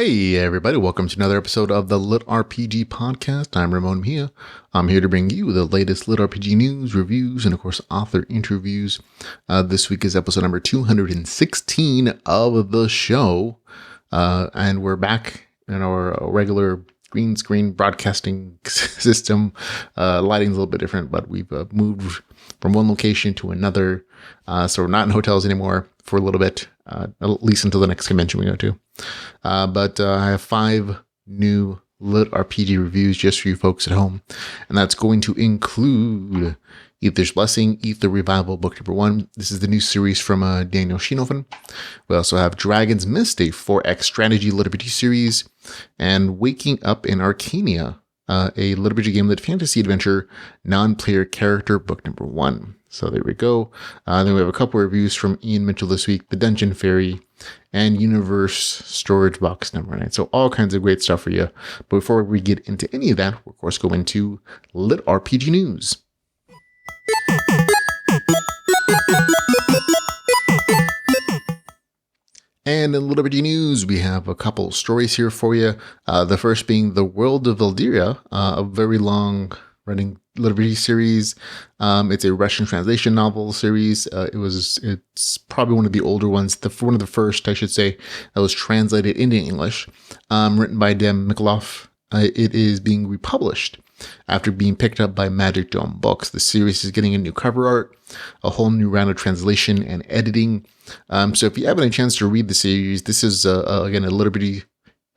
Hey everybody, welcome to another episode of the LitRPG podcast. I'm Ramon Mejia. I'm here to bring you the latest LitRPG news, reviews, and of course author interviews. This week is episode number 216 of the show. And we're back in our regular green screen broadcasting system. Lighting's a little bit different, but we've moved from one location to another. So we're not in hotels anymore for a little bit, at least until the next convention we go to. But I have 5 new LitRPG reviews just for you folks at home. And that's going to include Aether's Blessing, Aether Revival, book number 1. This is the new series from Daniel Schinofen. We also have Dragon's Mist, a 4X strategy LitRPG series. And Waking Up in Arcania, a LitRPG GameLit fantasy adventure, non-player character, book number 1. So there we go. Then we have a couple of reviews from Ian Mitchell this week, The Dungeon Fairy, and Universe Storage Box number 9. So all kinds of great stuff for you. But before we get into any of that, we'll of course go into LitRPG news. And in LitRPG news, we have a couple stories here for you. The first being The World of Valdyria, a very long running LitRPG series. It's a Russian translation novel series. It's probably one of the older ones, one of the first, I should say, that was translated into English, written by Dan Mikloff. It is being republished after being picked up by Magic Dome Books. The series is getting a new cover art, a whole new round of translation and editing. So if you haven't had a chance to read the series, this is again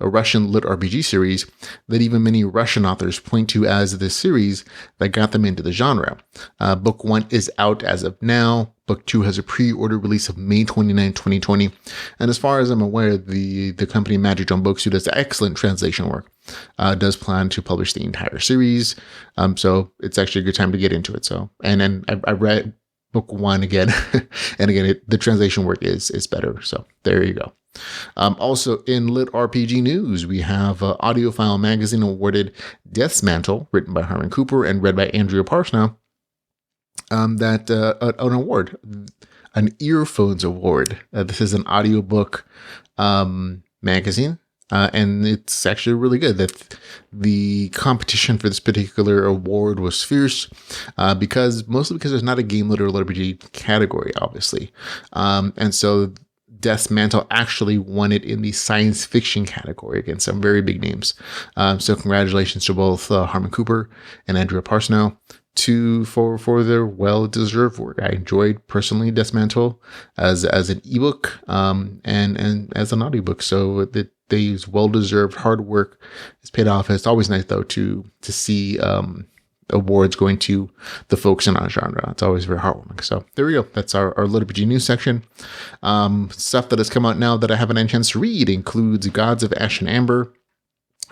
a Russian LitRPG series that even many Russian authors point to as the series that got them into the genre. Book 1 is out as of now. Book 2 has a pre-order release of May 29, 2020. And as far as I'm aware, the company Magic Dome Books, who does excellent translation work, does plan to publish the entire series. So it's actually a good time to get into it. So, and then I read book 1 again, and again, the translation work is better. So there you go. Also in LitRPG news, we have Audiophile Magazine awarded Death's Mantle, written by Harmon Cooper and read by Andrea Parsnow, an award, an Earphones Award. This is an audiobook magazine, and it's actually really good. That the competition for this particular award was fierce, mostly because there's not a GameLit or LitRPG category, obviously, and so Death's Mantle actually won it in the science fiction category against some very big names. So congratulations to both Harmon Cooper and Andrea Parsnow for their well-deserved work. I enjoyed personally Death's Mantle as an ebook and as an audiobook. So that they use well-deserved hard work. It's paid off. It's always nice though to see awards going to the folks in our genre. It's always very heartwarming. So there we go. That's our LitRPG news section. Stuff that has come out now that I haven't had a chance to read includes Gods of Ash and Amber,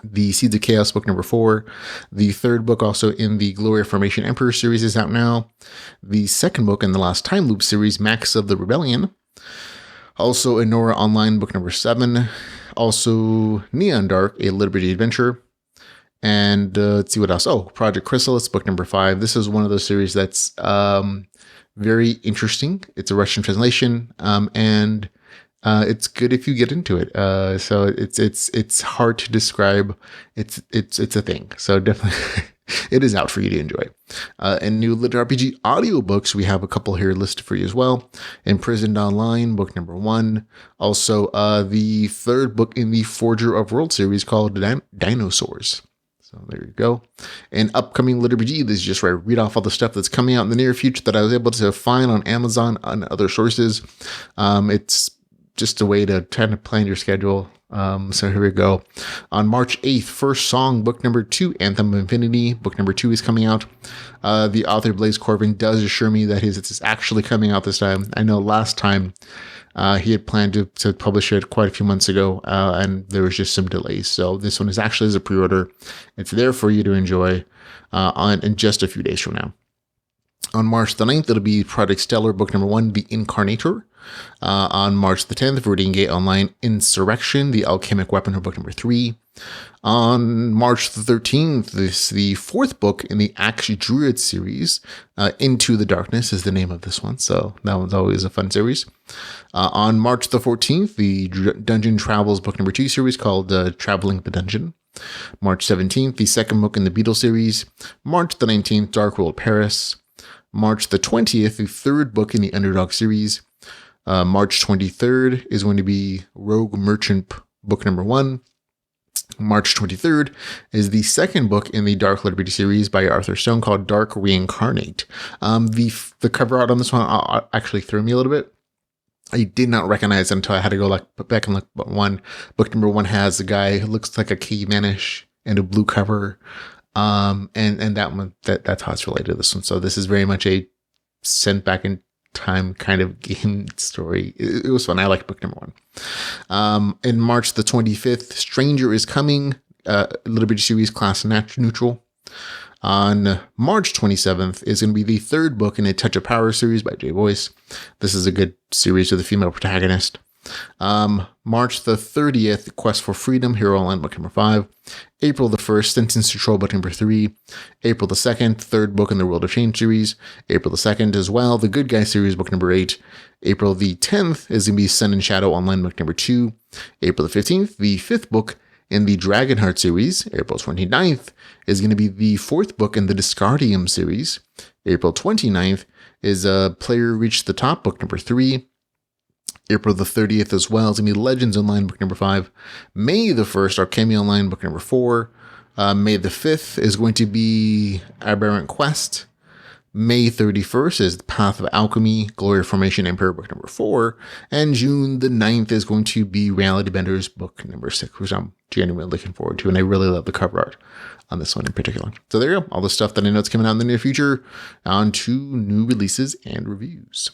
the Seeds of Chaos book number 4. The third book also in the Glory of Formation Emperor series is out now. The second book in the Last Time Loop series, Max of the Rebellion. Also Enora Online book number 7. Also Neon Dark, a LitRPG adventure. And let's see what else. Oh, Project Chrysalis, book number 5. This is one of those series that's very interesting. It's a Russian translation, and it's good if you get into it. So it's hard to describe. It's a thing. So definitely, it is out for you to enjoy. And new LitRPG audiobooks, we have a couple here listed for you as well. Imprisoned Online, book number 1. Also, the third book in the Forger of Worlds series called Dinosaurs. So there you go. And upcoming LitRPG, this is just where I read off all the stuff that's coming out in the near future that I was able to find on Amazon and other sources. It's just a way to kind of plan your schedule. So here we go. On March 8th, First Song, book number 2, Anthem of Infinity, book number 2 is coming out. The author Blaise Corbin does assure me that it's actually coming out this time. I know last time he had planned to publish it quite a few months ago, and there was just some delays. So this one is actually as a pre-order. It's there for you to enjoy in just a few days from now. On March the 9th, it'll be Project Stellar, book number 1, The Incarnator. On March the 10th, Reading Gate Online, Insurrection, The Alchemic Weapon, book number 3. On March the 13th, the fourth book in the Axe Druid series. Into the Darkness is the name of this one, so that one's always a fun series. On March the 14th, the Dungeon Travels book number 2 series called Traveling the Dungeon. March 17th, the second book in the Beetle series. March the 19th, Dark World Paris. March the 20th, the third book in the Underdog series. March 23rd is going to be Rogue Merchant book number 1. March 23rd is the second book in the Dark LitRPG series by Arthur Stone called Dark Reincarnate. The cover art on this one actually threw me a little bit. I did not recognize it until I had to go back and look at one. Book number 1 has a guy who looks like a cavemanish and a blue cover. And that one, that's how it's related to this one. So this is very much a sent back in time kind of game story. It was fun. I like book number 1. In March the 25th, Stranger is Coming, LitRPG series class neutral. On March 27th is going to be the third book in a Touch of Power series by Jay Boyce. This is a good series with a female protagonist. March the 30th, Quest for Freedom, Hero Online book number 5. April the 1st, Sentence to Troll book number 3. April the 2nd, third book in the World of Change series. April the 2nd as well, The Good Guy series book number 8. April the 10th is going to be Sun and Shadow Online book number 2. April the 15th, the fifth book in the Dragonheart series. April 29th is going to be the fourth book in the Discardium series. April 29th is Player Reach the Top book number 3. April the 30th as well is going to be Legends Online book number 5. May the 1st, Arcania Online book number 4. May the 5th is going to be Aberrant Quest. May 31st is The Path of Alchemy, Glory Formation Emperor book number 4. And June the 9th is going to be Reality Benders book number 6, which I'm genuinely looking forward to. And I really love the cover art on this one in particular. So there you go. All the stuff that I know is coming out in the near future. On to new releases and reviews.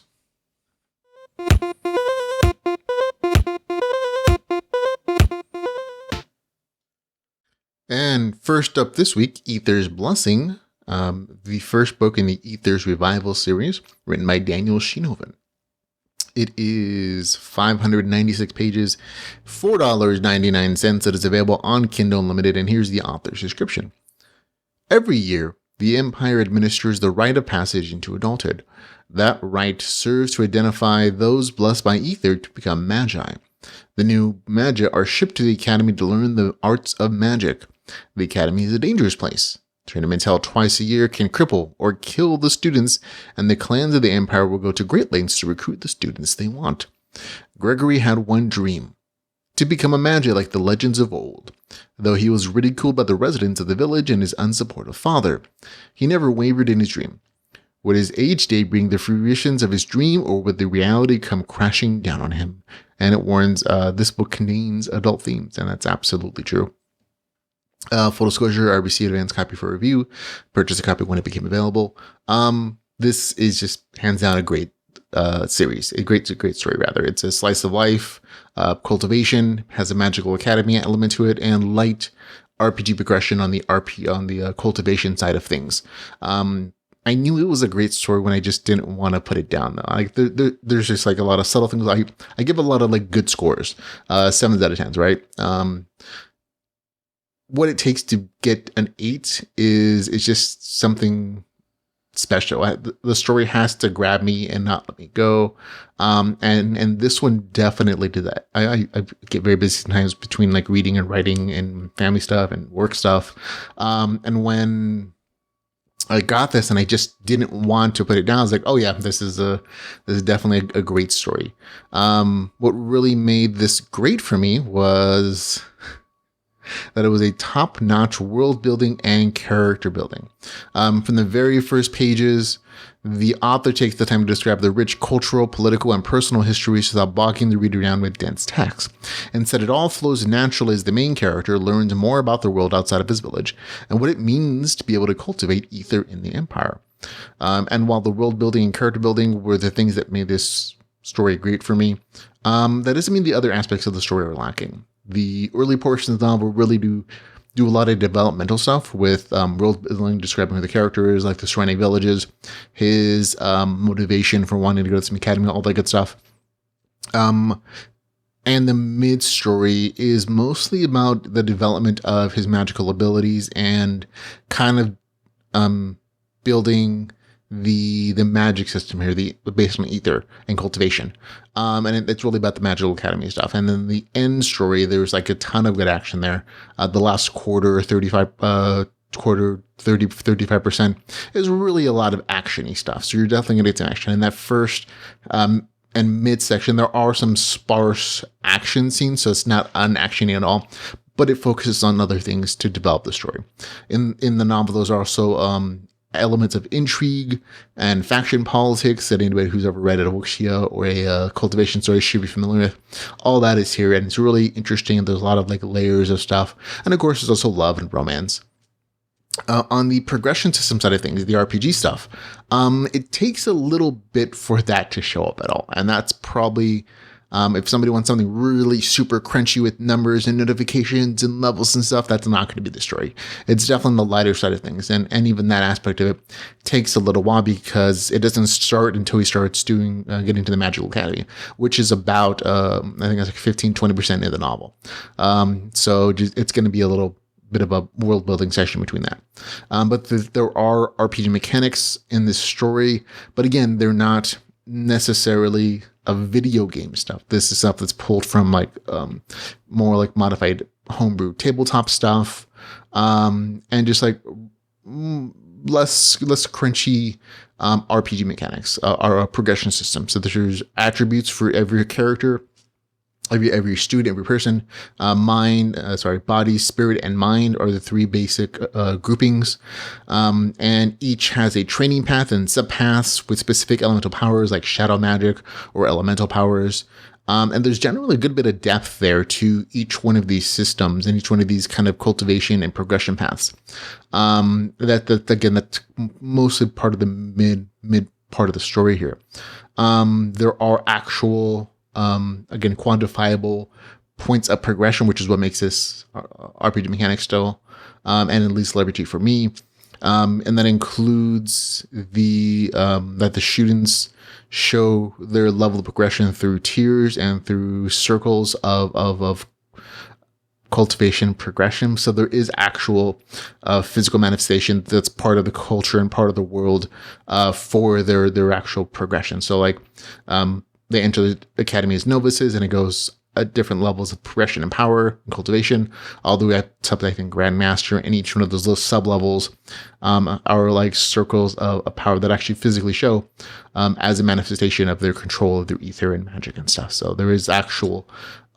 And first up this week, Aether's Blessing, the first book in the Aether's Revival series, written by Daniel Schenoven. It is 596 pages, $4.99. It is available on Kindle Unlimited, and here's the author's description. Every year, the Empire administers the rite of passage into adulthood. That rite serves to identify those blessed by Aether to become magi. The new magi are shipped to the Academy to learn the arts of magic. The Academy is a dangerous place. Tournaments held twice a year can cripple or kill the students, and the clans of the Empire will go to great lengths to recruit the students they want. Gregory had one dream: to become a magi like the legends of old. Though he was ridiculed by the residents of the village and his unsupportive father, he never wavered in his dream. Would his age day bring the fruitions of his dream, or would the reality come crashing down on him? And it warns, this book contains adult themes, and that's absolutely true. Full disclosure, I received an advance copy for review. Purchased a copy when it became available. This is just hands down a great series. A great story, rather. It's a slice of life, cultivation, has a magical academy element to it, and light RPG progression on the cultivation side of things. I knew it was a great story when I just didn't want to put it down, though. Like there's just like a lot of subtle things. I give a lot of like good scores, 7s out of 10s, right? What it takes to get an 8 is just something special. The story has to grab me and not let me go. And this one definitely did that. I get very busy sometimes between like reading and writing and family stuff and work stuff. And when I got this and I just didn't want to put it down, I was like, oh yeah, this is definitely a great story. What really made this great for me was that it was a top-notch world building and character building. From the very first pages, the author takes the time to describe the rich cultural, political, and personal histories without bogging the reader down with dense text. Instead, it all flows naturally as the main character learns more about the world outside of his village and what it means to be able to cultivate Aether in the Empire. And while the world building and character building were the things that made this story great for me, that doesn't mean the other aspects of the story are lacking. The early portions of the novel really do a lot of developmental stuff with world building, describing who the character is, like the surrounding villages, his motivation for wanting to go to some academy, all that good stuff. And the mid story is mostly about the development of his magical abilities and kind of building the magic system here, the based on Aether and cultivation. It's really about the Magical Academy stuff. And then the end story, there's like a ton of good action there. The last quarter, 35% is really a lot of actiony stuff. So you're definitely going to get some action. In that first and mid section, there are some sparse action scenes, so it's not unactiony at all, but it focuses on other things to develop the story. In the novel, those are also elements of intrigue and faction politics that anybody who's ever read a Wuxia or a cultivation story should be familiar with. All that is here, and it's really interesting. There's a lot of like layers of stuff, and of course, there's also love and romance. On the progression system side of things, the RPG stuff, it takes a little bit for that to show up at all, and that's probably if somebody wants something really super crunchy with numbers and notifications and levels and stuff, that's not going to be the story. It's definitely the lighter side of things. And even that aspect of it takes a little while because it doesn't start until he starts getting to the Magical Academy, which is about, I think it's like 15-20% of the novel. So it's going to be a little bit of a world building session between that. But there are RPG mechanics in this story, but again, they're not necessarily a video game stuff. This is stuff that's pulled from like more like modified homebrew tabletop stuff, and just like less crunchy RPG mechanics or a progression system. So there's attributes for every character, every student, every person. Body, spirit, and mind are the three basic groupings. And each has a training path and subpaths with specific elemental powers like shadow magic or elemental powers. And there's generally a good bit of depth there to each one of these systems and each one of these kind of cultivation and progression paths. That's mostly part of the mid part of the story here. There are actual again, quantifiable points of progression, which is what makes this RPG mechanic still, and at least LitRPG for me. And that includes that the students show their level of progression through tiers and through circles of cultivation progression. So there is actual physical manifestation that's part of the culture and part of the world for their actual progression. So like they enter the academy as novices, and it goes at different levels of progression and power and cultivation, all the way up to, I think, Grandmaster, and each one of those little sub-levels are like circles of power that actually physically show as a manifestation of their control of their ether and magic and stuff. So there is actual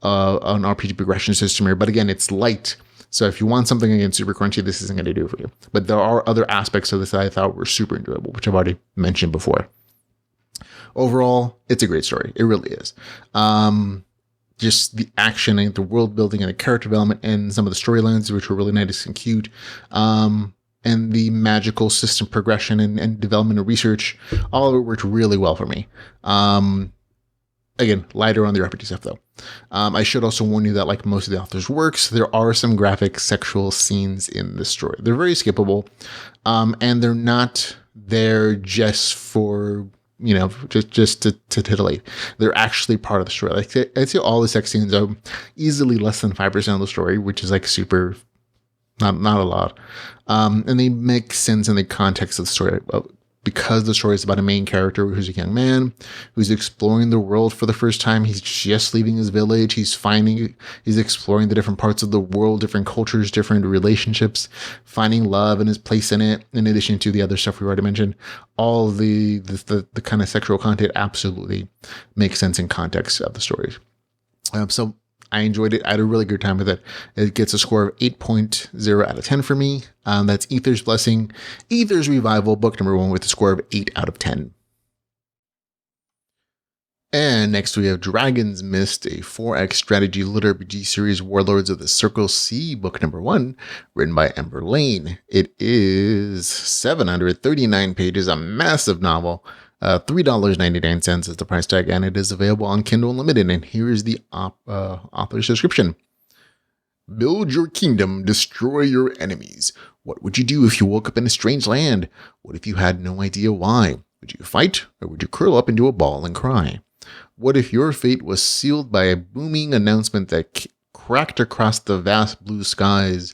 an RPG progression system here, but again, it's light. So if you want something again super crunchy, this isn't going to do it for you. But there are other aspects of this that I thought were super enjoyable, which I've already mentioned before. Overall, it's a great story. It really is. Just the action and the world building and the character development and some of the storylines, which were really nice and cute. And the magical system progression and development and research, all of it worked really well for me. Again, lighter on the RPG stuff though. I should also warn you that like most of the author's works, there are some graphic sexual scenes in this story. They're very skippable. And they're not there just for, just to titillate. They're actually part of the story. Like I'd say all the sex scenes are easily less than 5% of the story, which is like super, not a lot. And they make sense in the context of the story because the story is about a main character who's a young man who's exploring the world for the first time. He's just leaving his village. He's exploring the different parts of the world, different cultures, different relationships, finding love and his place in it. In addition to the other stuff we already mentioned, all the kind of sexual content absolutely makes sense in context of the stories. So I enjoyed it. I had a really good time with it. It gets a score of 8.0 out of 10 for me. That's Aether's Blessing, Aether's Revival, book number 1 with a score of 8 out of 10. And next we have Dragon's Mist, a 4X strategy LitRPG series, Warlords of the Circle C, book number 1, written by Ember Lane. It is 739 pages, a massive novel. $3.99 is the price tag, and it is available on Kindle Unlimited. And here is the author's description. Build your kingdom, destroy your enemies. What would you do if you woke up in a strange land? What if you had no idea why? Would you fight, or would you curl up into a ball and cry? What if your fate was sealed by a booming announcement that cracked across the vast blue skies?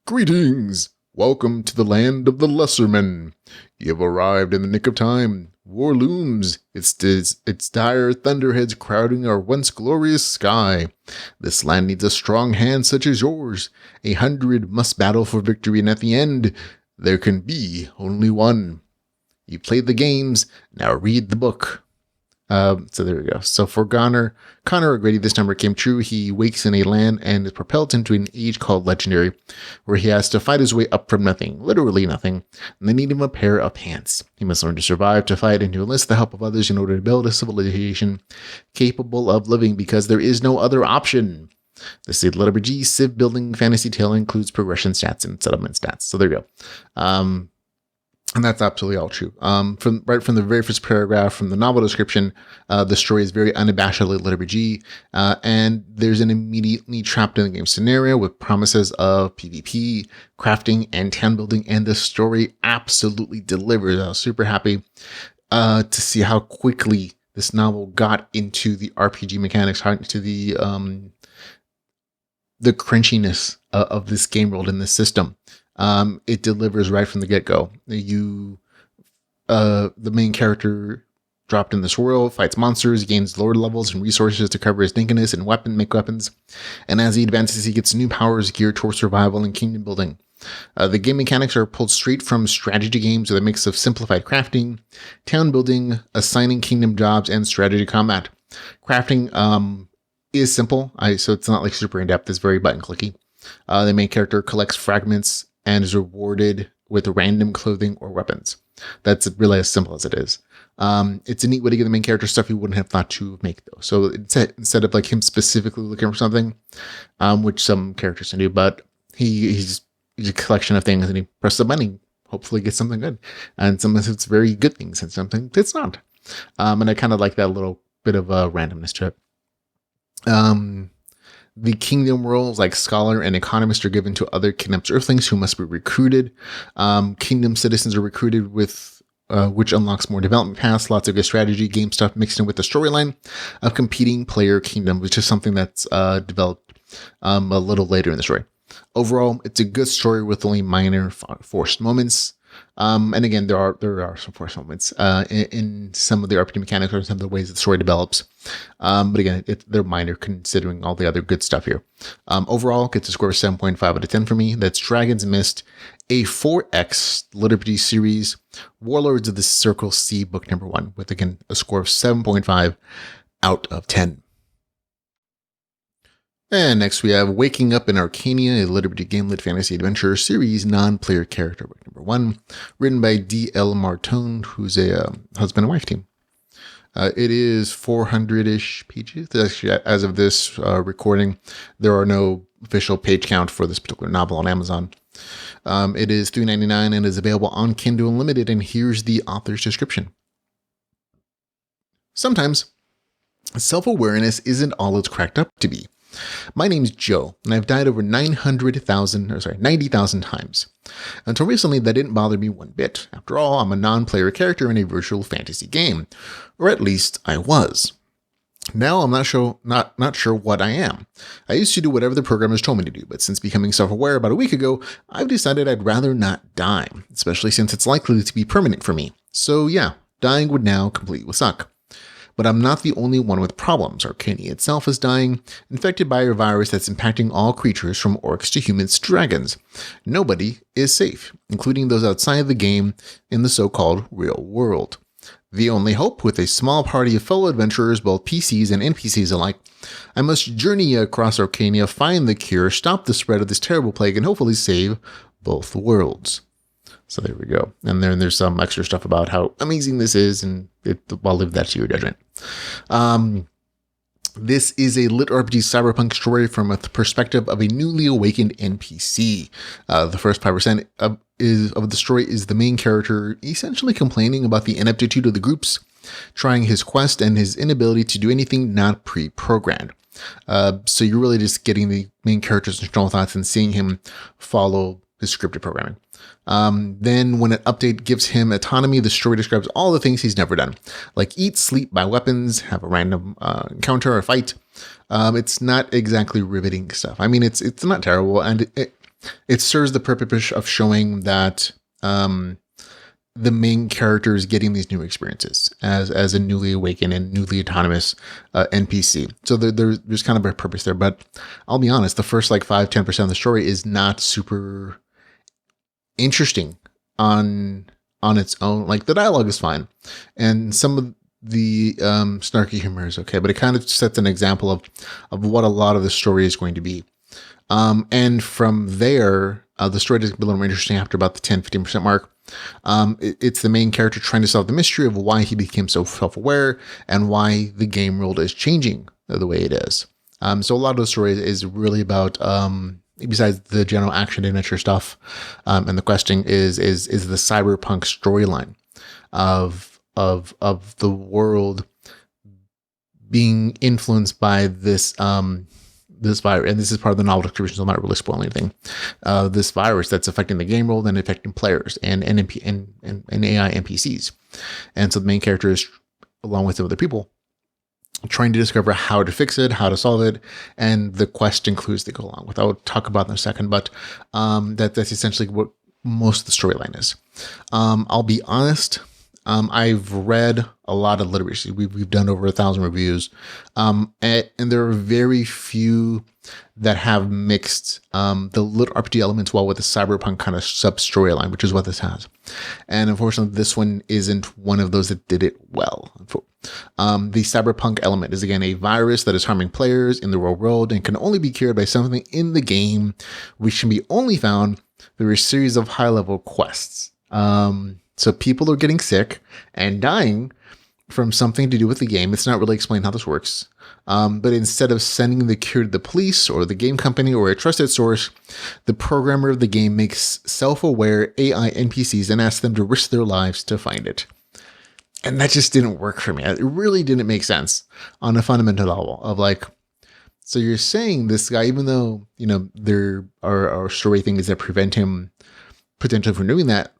Greetings! Welcome to the land of the Lessermen. You have arrived in the nick of time. War looms, its dire thunderheads crowding our once glorious sky. This land needs a strong hand such as yours. 100 must battle for victory, and at the end, there can be only one. You played the games, now read the book. So there we go. So for Connor O'Grady, this number came true. He wakes in a land and is propelled into an age called Legendary, where he has to fight his way up from nothing, literally nothing, and they need him a pair of pants. He must learn to survive, to fight, and to enlist the help of others in order to build a civilization capable of living, because there is no other option. This is a LitRPG civ building fantasy tale, includes progression stats and settlement stats. So there you go. And that's absolutely all true. From the very first paragraph from the novel description, the story is very unabashedly LitRPG, and there's an immediately trapped in the game scenario with promises of PvP, crafting, and town building, and the story absolutely delivers. I was super happy to see how quickly this novel got into the RPG mechanics, into the crunchiness of this game world and this system. It delivers right from the get-go. The main character dropped in this world, fights monsters, gains lore levels and resources to cover his dinkiness and make weapons. And as he advances, he gets new powers geared towards survival and kingdom building. The game mechanics are pulled straight from strategy games with a mix of simplified crafting, town building, assigning kingdom jobs, and strategy combat. Crafting is simple, so it's not like super in-depth. It's very button-clicky. The main character collects fragments and is rewarded with random clothing or weapons. That's really as simple as it is. It's a neat way to get the main character stuff you wouldn't have thought to make, though. So instead of like him specifically looking for something, which some characters can do, but he's a collection of things, and he presses a button, hopefully gets something good. And sometimes it's very good things, and something it's not. And I kind of like that little bit of randomness to it. The kingdom roles like scholar and economist are given to other kidnapped earthlings who must be recruited. Kingdom citizens are recruited with which unlocks more development paths, lots of good strategy, game stuff mixed in with the storyline of competing player kingdom, which is something that's developed a little later in the story. Overall, it's a good story with only minor forced moments. And again, there are some forced moments in some of the RPG mechanics or some of the ways that the story develops. But again, they're minor considering all the other good stuff here. Overall, gets a score of 7.5 out of 10 for me. That's Dragon's Mist, a 4X LitRPG series, Warlords of the Circle C, book number 1, with again a score of 7.5 out of 10. And next we have Waking Up in Arcania, a LitRPG GameLit fantasy adventure series, non-player character, book number 1, written by D.L. Martone, who's a husband and wife team. It is 400-ish pages. Actually, as of this recording, there are no official page count for this particular novel on Amazon. It is $3.99 and is available on Kindle Unlimited, and here's the author's description. Sometimes, self-awareness isn't all it's cracked up to be. My name's Joe, and I've died over 90,000 times. Until recently, that didn't bother me one bit. After all, I'm a non-player character in a virtual fantasy game. Or at least, I was. Now I'm not sure what I am. I used to do whatever the programmers told me to do, but since becoming self-aware about a week ago, I've decided I'd rather not die, especially since it's likely to be permanent for me. So yeah, dying would now completely suck. But I'm not the only one with problems. Arcania itself is dying, infected by a virus that's impacting all creatures from orcs to humans to dragons. Nobody is safe, including those outside the game in the so-called real world. The only hope, with a small party of fellow adventurers, both PCs and NPCs alike, I must journey across Arcania, find the cure, stop the spread of this terrible plague, and hopefully save both worlds. So there we go. And then there's some extra stuff about how amazing this is, and I'll leave that to your judgment. This is a LitRPG cyberpunk story from a perspective of a newly awakened NPC. The first 5% of the story is the main character essentially complaining about the ineptitude of the groups, trying his quest, and his inability to do anything not pre-programmed. So you're really just getting the main character's internal thoughts and seeing him follow his scripted programming. Then when an update gives him autonomy, the story describes all the things he's never done, like eat, sleep, buy weapons, have a random encounter or fight. It's not exactly riveting stuff. I mean, it's not terrible, and it serves the purpose of showing that the main character is getting these new experiences as a newly awakened and newly autonomous NPC. So there's kind of a purpose there. But I'll be honest, the first like 5-10% of the story is not super interesting on its own. Like the dialogue is fine, and some of the snarky humor is okay, but it kind of sets an example of what a lot of the story is going to be. And from there, the story does get a little more interesting after about the 10-15% mark. It's the main character trying to solve the mystery of why he became so self-aware and why the game world is changing the way it is. So a lot of the story is really about, besides the general action adventure stuff, and the questing is the cyberpunk storyline of the world being influenced by this virus, and this is part of the novel description, so I'm not really spoiling anything. This virus that's affecting the game world and affecting players and AI NPCs. And so the main character is, along with some other people, trying to discover how to fix it, how to solve it, and the quest includes that go along with. I will talk about in a second, but that's essentially what most of the storyline is. I'll be honest. I've read a lot of literature. We've done over 1,000 reviews, and there are very few that have mixed the LitRPG elements well with the cyberpunk kind of sub-storyline, which is what this has. And unfortunately, this one isn't one of those that did it well. The cyberpunk element is, again, a virus that is harming players in the real world and can only be cured by something in the game, which can be only found through a series of high-level quests. So people are getting sick and dying from something to do with the game. It's not really explained how this works. But instead of sending the cure to the police or the game company or a trusted source, the programmer of the game makes self-aware AI NPCs and asks them to risk their lives to find it. And that just didn't work for me. It really didn't make sense on a fundamental level of like, so you're saying this guy, even though, there are story things that prevent him potentially from doing that,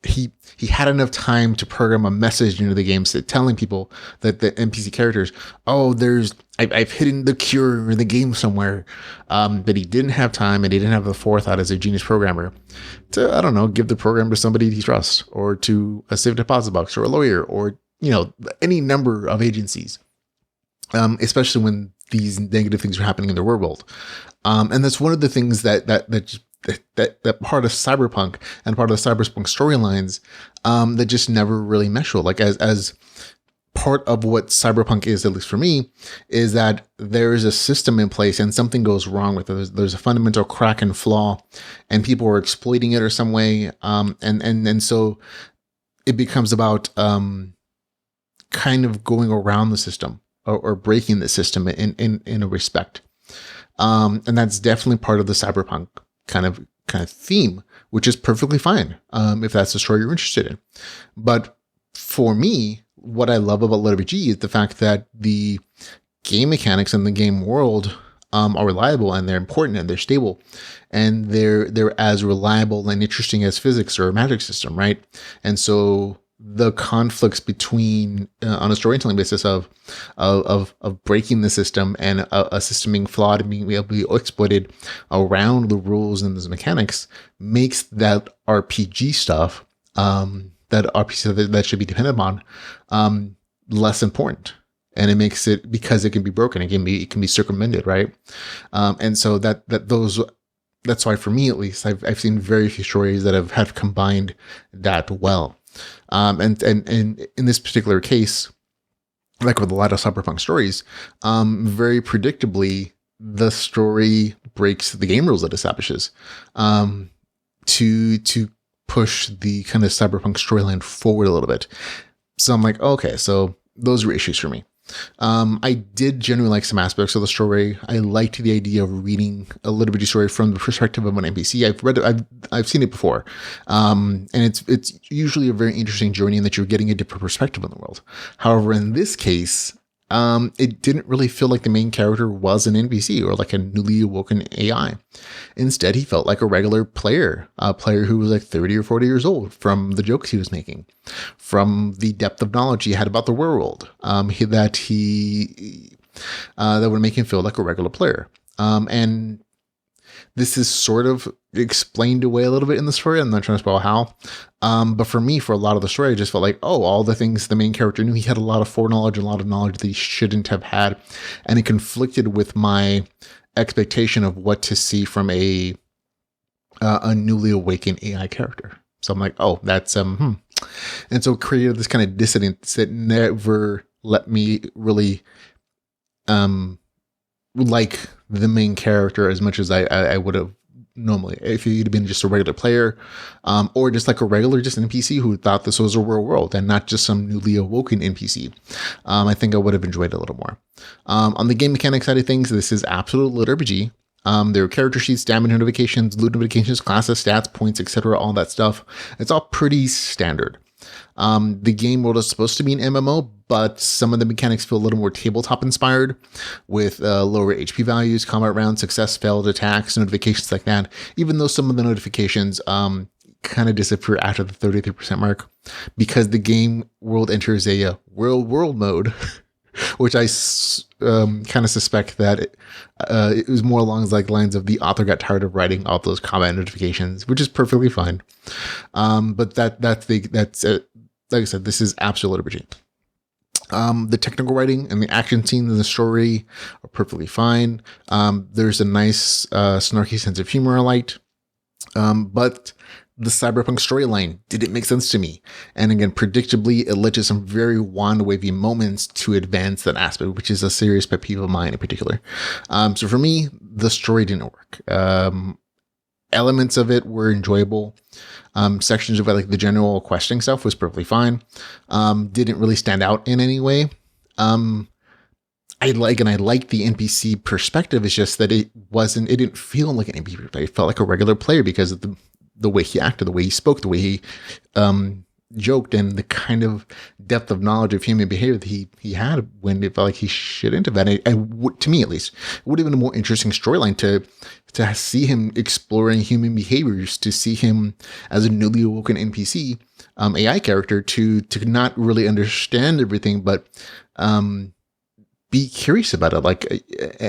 he had enough time to program a message into the game telling people that the NPC characters, I've hidden the cure in the game somewhere, that he didn't have time and he didn't have the forethought as a genius programmer to, I don't know, give the program to somebody he trusts or to a safe deposit box or a lawyer or, any number of agencies, especially when these negative things are happening in the real world. And that's one of the things that part of cyberpunk and part of the cyberpunk storylines that just never really mesh well. Like as part of what cyberpunk is, at least for me, is that there is a system in place and something goes wrong with it. There's a fundamental crack and flaw, and people are exploiting it or some way. And so it becomes about kind of going around the system or breaking the system in a respect. And that's definitely part of the cyberpunk kind of theme, which is perfectly fine if that's the story you're interested in. But for me, what I love about LitRPG is the fact that the game mechanics and the game world are reliable and they're important and they're stable and they're as reliable and interesting as physics or a magic system, right? And so the conflicts between on a storytelling basis of breaking the system and a system being flawed and being able to be exploited around the rules and the mechanics makes that RPG stuff that should be dependent on less important, and it makes it, because it can be broken, it can be circumvented, right? And so that's why, for me at least, I've seen very few stories that have combined that well. And in this particular case, like with a lot of cyberpunk stories, very predictably, the story breaks the game rules it establishes to push the kind of cyberpunk storyline forward a little bit. So I'm like, okay, so those were issues for me. I did genuinely like some aspects of the story. I liked the idea of reading a LitRPG story from the perspective of an NPC. I've read it, I've seen it before, and it's usually a very interesting journey in that you're getting a different perspective on the world. However, in this case, It didn't really feel like the main character was an NPC or like a newly awoken AI. Instead, he felt like a regular player, a player who was like 30 or 40 years old from the jokes he was making, from the depth of knowledge he had about the world, that would make him feel like a regular player. And this is sort of explained away a little bit in the story. I'm not trying to spoil how. But for me, for a lot of the story, I just felt like, oh, all the things the main character knew, he had a lot of foreknowledge and a lot of knowledge that he shouldn't have had. And it conflicted with my expectation of what to see from a newly awakened AI character. So I'm like, oh, that's, And so it created this kind of dissonance that never let me really, like the main character as much as I would have normally if he'd been just a regular player, or just like a regular just NPC who thought this was a real world and not just some newly awoken NPC. I think I would have enjoyed it a little more. On the game mechanic side of things, this is absolute LitRPG. There are character sheets, damage notifications, loot notifications, classes, stats, points, etc., all that stuff. It's all pretty standard. The game world is supposed to be an MMO, but some of the mechanics feel a little more tabletop inspired with lower HP values, combat rounds, success, failed attacks, notifications like that, even though some of the notifications kind of disappear after the 33% mark because the game world enters a real world mode, which I kind of suspect that it was more along the lines of the author got tired of writing all those combat notifications, which is perfectly fine. But that's like I said, this is absolute LitRPG. The technical writing and the action scenes in the story are perfectly fine. There's a nice snarky sense of humor I liked. But the Cyberpunk storyline didn't make sense to me. And again, predictably, it led to some very wand-wavy moments to advance that aspect, which is a serious pet peeve of mine in particular. So for me, the story didn't work. Elements of it were enjoyable. Sections of like the general questing stuff was perfectly fine. Didn't really stand out in any way. I like the NPC perspective. It's just that it didn't feel like an NPC. It felt like a regular player because of the way he acted, the way he spoke, the way he joked, and the kind of depth of knowledge of human behavior that he had when it felt like he shouldn't have. And to me, at least, it would have been a more interesting storyline to see him exploring human behaviors, to see him as a newly awoken NPC, AI character, to not really understand everything, but be curious about it.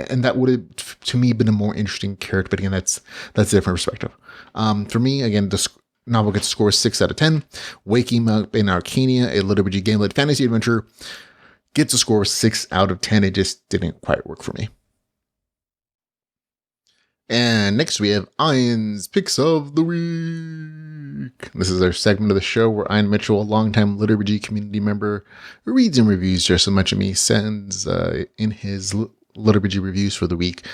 And that would have, to me, been a more interesting character. But again, that's a different perspective. For me, again, the novel gets a score 6 out of 10. Waking Up in Arcania, a LitRPG GameLit fantasy adventure, gets a score 6 out of 10. It just didn't quite work for me. And next we have Ian's Picks of the Week. This is our segment of the show where Ian Mitchell, a longtime LitRPG community member, reads and reviews just as much of me sends in his LitRPG reviews for the week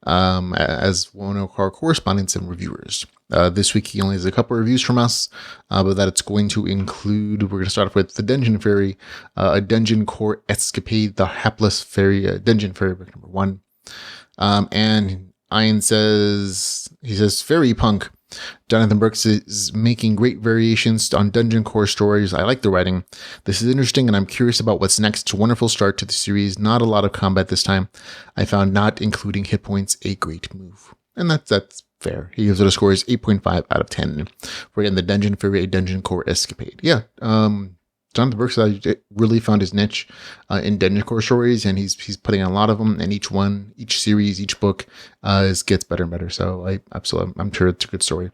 as one of our correspondents and reviewers. This week he only has a couple of reviews from us, but that it's going to include, we're going to start off with The Dungeon Fairy, a dungeon core escapade, the Hapless Fairy, Dungeon Fairy book number 1. And Ian says, Fairy Punk. Jonathan Brooks is making great variations on dungeon core stories. I like the writing. This is interesting, and I'm curious about what's next. It's a wonderful start to the series. Not a lot of combat this time. I found not including hit points a great move. And that's fair. He gives it a score is 8.5 out of 10. For again, The Dungeon Fairy, a dungeon core escapade. Yeah, Jonathan Brooks really found his niche in dungeon core stories, and he's putting on a lot of them. And each series, each book gets better and better. So I'm sure it's a good story.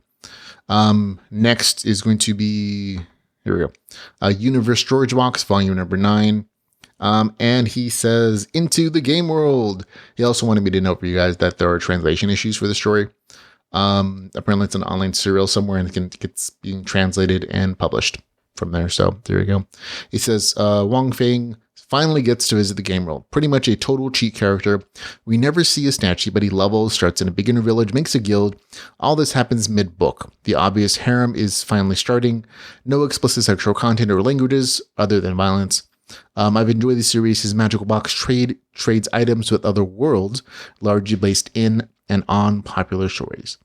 Next is going to be, here we go, Universe Storage Box, volume number 9. And he says, Into the Game World. He also wanted me to note for you guys that there are translation issues for the story. Apparently it's an online serial somewhere, and it's being translated and published from there. So there you go. He says, Wong Feng finally gets to visit the game world. Pretty much a total cheat character. We never see a statue, but he levels, starts in a beginner village, makes a guild. All this happens mid-book. The obvious harem is finally starting. No explicit sexual content or languages other than violence. I've enjoyed the series. His magical box trades items with other worlds, largely based in and on popular stories.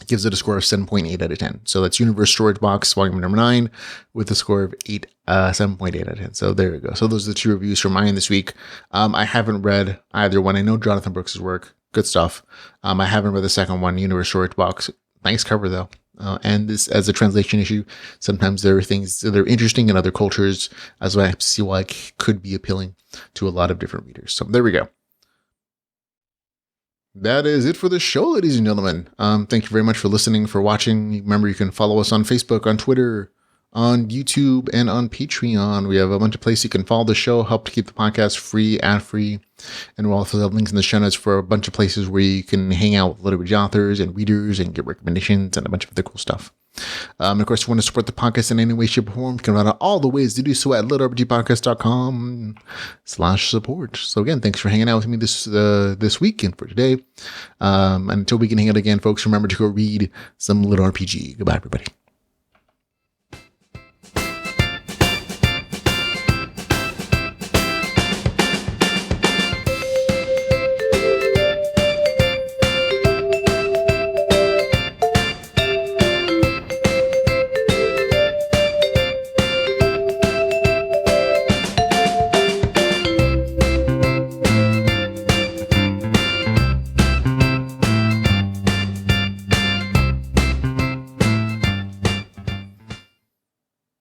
gives it a score of 7.8 out of 10. So that's Universe Storage Box, volume number 9, with a score of 7.8 out of 10. So there you go. So those are the 2 reviews from mine this week. I haven't read either one. I know Jonathan Brooks' work. Good stuff. I haven't read the second one, Universe Storage Box. Nice cover, though. And this, as a translation issue, sometimes there are things that are interesting in other cultures, as well. I see why it could be appealing to a lot of different readers. So there we go. That is it for the show, ladies and gentlemen. Thank you very much for listening, for watching. Remember, you can follow us on Facebook, on Twitter, on YouTube, and on Patreon. We have a bunch of places you can follow the show, help to keep the podcast free, ad-free. And we'll also have links in the show notes for a bunch of places where you can hang out with LitRPG authors and readers and get recommendations and a bunch of other cool stuff. Of course, if you want to support the podcast in any way, shape, or form, you can find out all the ways to do so at litrpgpodcast.com/support. So again, thanks for hanging out with me this week and for today. Until we can hang out again, folks, remember to go read some LitRPG. Goodbye, everybody.